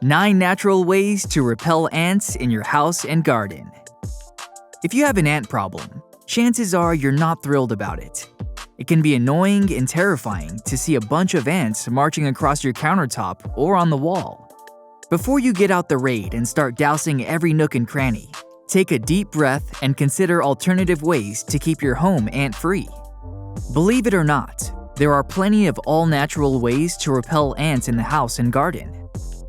9 natural ways to repel ants in your house and garden. If you have an ant problem, chances are you're not thrilled about it. It can be annoying and terrifying to see a bunch of ants marching across your countertop or on the wall. Before you get out the raid and start dousing every nook and cranny, take a deep breath and consider alternative ways to keep your home ant-free. Believe it or not, there are plenty of all-natural ways to repel ants in the house and garden.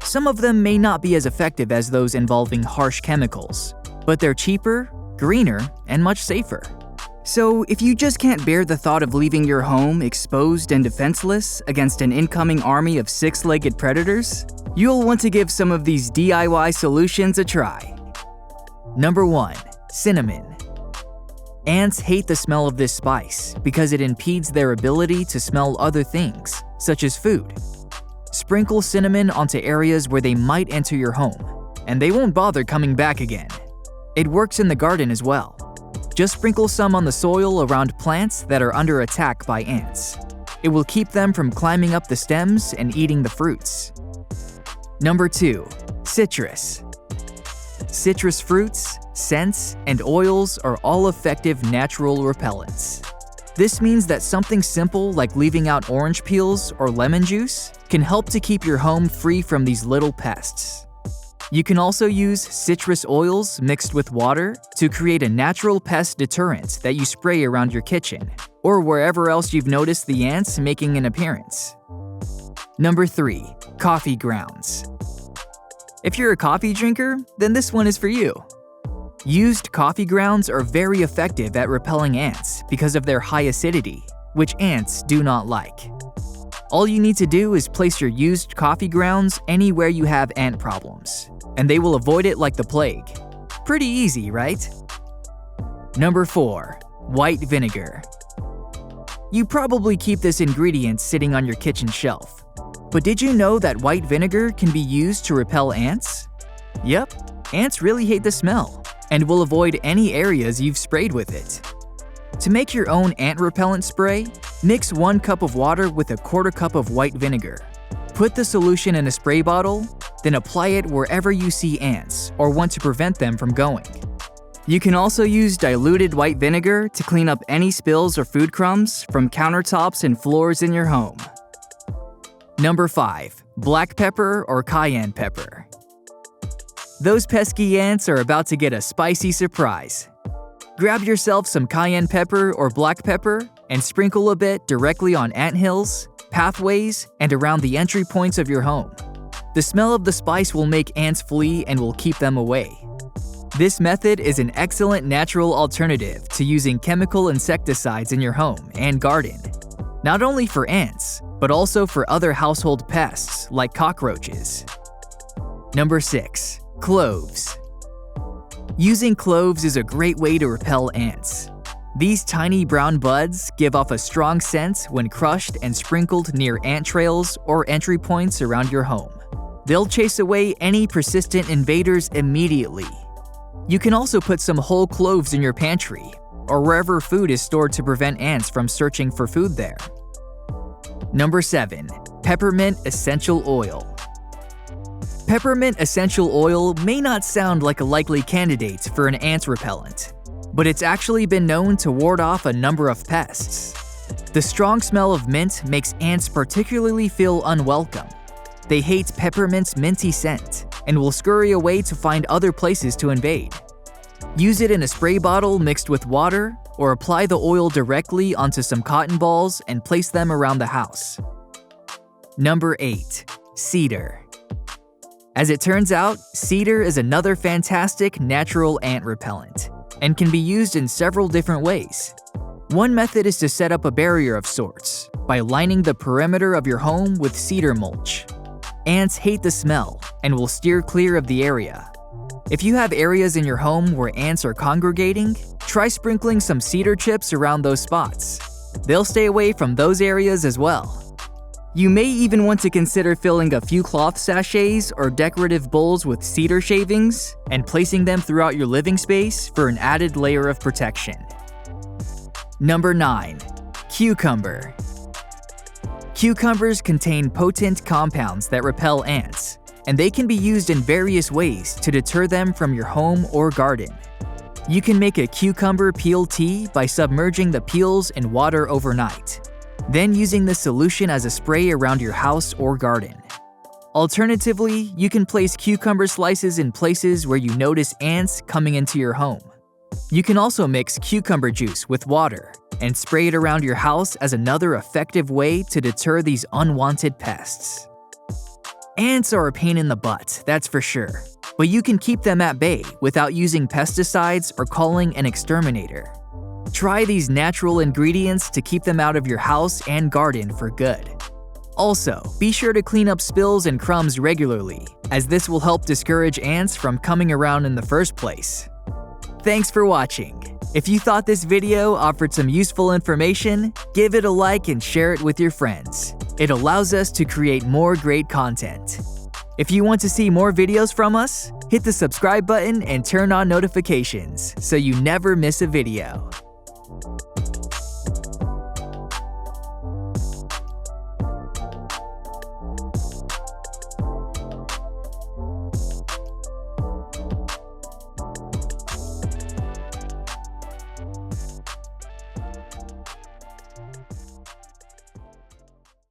Some of them may not be as effective as those involving harsh chemicals, but they're cheaper, greener, and much safer. So if you just can't bear the thought of leaving your home exposed and defenseless against an incoming army of 6-legged predators, you'll want to give some of these DIY solutions a try. Number 1. Cinnamon. Ants hate the smell of this spice because it impedes their ability to smell other things, such as food. Sprinkle cinnamon onto areas where they might enter your home, and they won't bother coming back again. It works in the garden as well. Just sprinkle some on the soil around plants that are under attack by ants. It will keep them from climbing up the stems and eating the fruits. Number 2. Citrus. Citrus fruits, scents, and oils are all effective natural repellents. This means that something simple like leaving out orange peels or lemon juice can help to keep your home free from these little pests. You can also use citrus oils mixed with water to create a natural pest deterrent that you spray around your kitchen or wherever else you've noticed the ants making an appearance. Number 3. Coffee grounds. If you're a coffee drinker, then this one is for you. Used coffee grounds are very effective at repelling ants because of their high acidity, which ants do not like. All you need to do is place your used coffee grounds anywhere you have ant problems, and they will avoid it like the plague. Pretty easy, right? Number 4. White vinegar. You probably keep this ingredient sitting on your kitchen shelf. But did you know that white vinegar can be used to repel ants? Yep, ants really hate the smell and will avoid any areas you've sprayed with it. To make your own ant repellent spray, mix 1 cup of water with a 1/4 cup of white vinegar. Put the solution in a spray bottle, then apply it wherever you see ants or want to prevent them from going. You can also use diluted white vinegar to clean up any spills or food crumbs from countertops and floors in your home. Number 5. Black pepper or cayenne pepper. Those pesky ants are about to get a spicy surprise. Grab yourself some cayenne pepper or black pepper and sprinkle a bit directly on anthills, pathways, and around the entry points of your home. The smell of the spice will make ants flee and will keep them away. This method is an excellent natural alternative to using chemical insecticides in your home and garden, not only for ants, but also for other household pests like cockroaches. Number 6. Cloves. Using cloves is a great way to repel ants. These tiny brown buds give off a strong scent when crushed and sprinkled near ant trails or entry points around your home. They'll chase away any persistent invaders immediately. You can also put some whole cloves in your pantry or wherever food is stored to prevent ants from searching for food there. Number 7. Peppermint essential oil. Peppermint essential oil may not sound like a likely candidate for an ant repellent, but it's actually been known to ward off a number of pests. The strong smell of mint makes ants particularly feel unwelcome. They hate peppermint's minty scent and will scurry away to find other places to invade. Use it in a spray bottle mixed with water, or apply the oil directly onto some cotton balls and place them around the house. Number 8. Cedar. As it turns out, cedar is another fantastic natural ant repellent and can be used in several different ways. One method is to set up a barrier of sorts by lining the perimeter of your home with cedar mulch. Ants hate the smell and will steer clear of the area. If you have areas in your home where ants are congregating, try sprinkling some cedar chips around those spots. They'll stay away from those areas as well. You may even want to consider filling a few cloth sachets or decorative bowls with cedar shavings and placing them throughout your living space for an added layer of protection. Number 9. Cucumber. Cucumbers contain potent compounds that repel ants, and they can be used in various ways to deter them from your home or garden. You can make a cucumber peel tea by submerging the peels in water overnight, then using the solution as a spray around your house or garden. Alternatively, you can place cucumber slices in places where you notice ants coming into your home. You can also mix cucumber juice with water and spray it around your house as another effective way to deter these unwanted pests. Ants are a pain in the butt, that's for sure, but you can keep them at bay without using pesticides or calling an exterminator. Try these natural ingredients to keep them out of your house and garden for good. Also, be sure to clean up spills and crumbs regularly, as this will help discourage ants from coming around in the first place. Thanks for watching. If you thought this video offered some useful information, give it a like and share it with your friends. It allows us to create more great content. If you want to see more videos from us, hit the subscribe button and turn on notifications so you never miss a video.